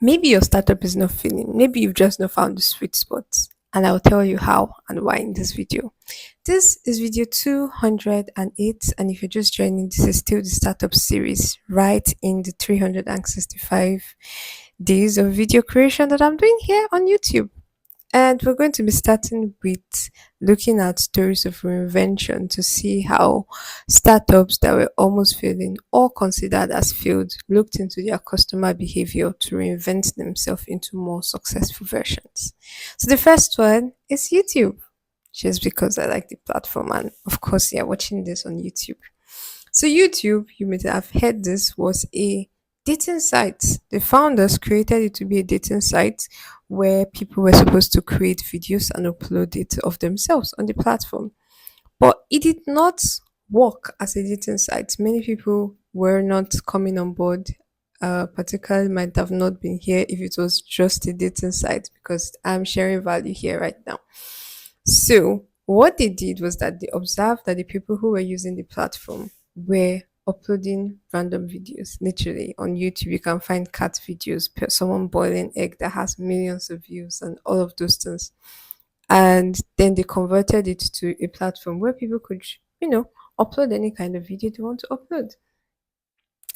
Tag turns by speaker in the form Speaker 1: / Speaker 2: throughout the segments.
Speaker 1: Maybe your startup is not feeling, maybe you've just not found the sweet spot. And I'll tell you how and why in this video. This is video 208, and if you're just joining, this is still the startup series, right in the 365 days of video creation that I'm doing here on YouTube. And we're going to be starting with looking at stories of reinvention to see how startups that were almost failing or considered as failed looked into their customer behavior to reinvent themselves into more successful versions. So the first one is YouTube, just because I like the platform. And of course, you're watching this on YouTube. So YouTube, you may have heard this, was a dating site. The founders created it to be a dating site where people were supposed to create videos and upload it of themselves on the platform. But it did not work as a dating site. Many people were not coming on board. Particularly might have not been here if it was just a dating site because I'm sharing value here right now. So, what they did was that they observed that the people who were using the platform were uploading random videos. Literally, on YouTube, you can find cat videos, someone boiling egg that has millions of views, and all of those things. And then they converted it to a platform where people could, you know, upload any kind of video they want to upload.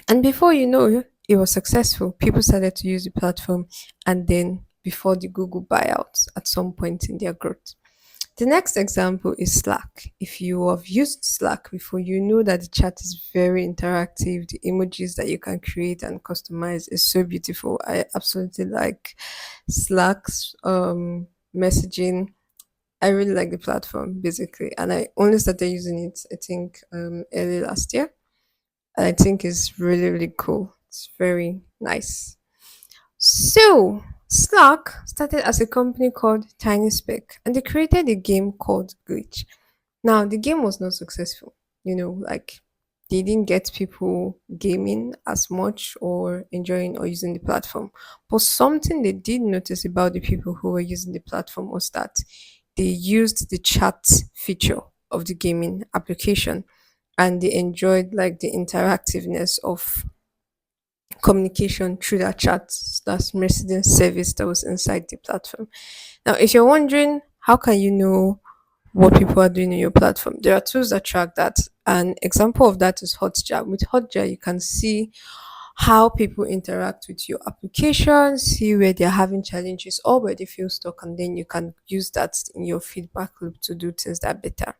Speaker 1: And before you know, it was successful. People started to use the platform, and then before the Google buyout at some point in their growth. The next example is Slack. If you have used Slack before, you know that the chat is very interactive. The emojis that you can create and customize is so beautiful. I absolutely like Slack's messaging. I really like the platform basically, and I only started using it I think early last year. And I think it's really really cool. It's very nice. So, Slack started as a company called Tiny Speck and they created a game called Glitch. Now, the game was not successful. Like they didn't get people gaming as much or enjoying or using the platform. But something they did notice about the people who were using the platform was that they used the chat feature of the gaming application and they enjoyed like the interactiveness of communication through that chat, that's messaging service that was inside the platform. Now, if you're wondering how can you know what people are doing in your platform, there are tools that track that. An example of that is Hotjar. With Hotjar, you can see how people interact with your application, see where they're having challenges or where they feel stuck, and then you can use that in your feedback loop to do things that better.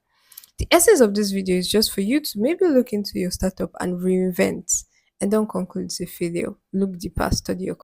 Speaker 1: The essence of this video is just for you to maybe look into your startup and reinvent and don't conclude it's a failure. Look deeper, study your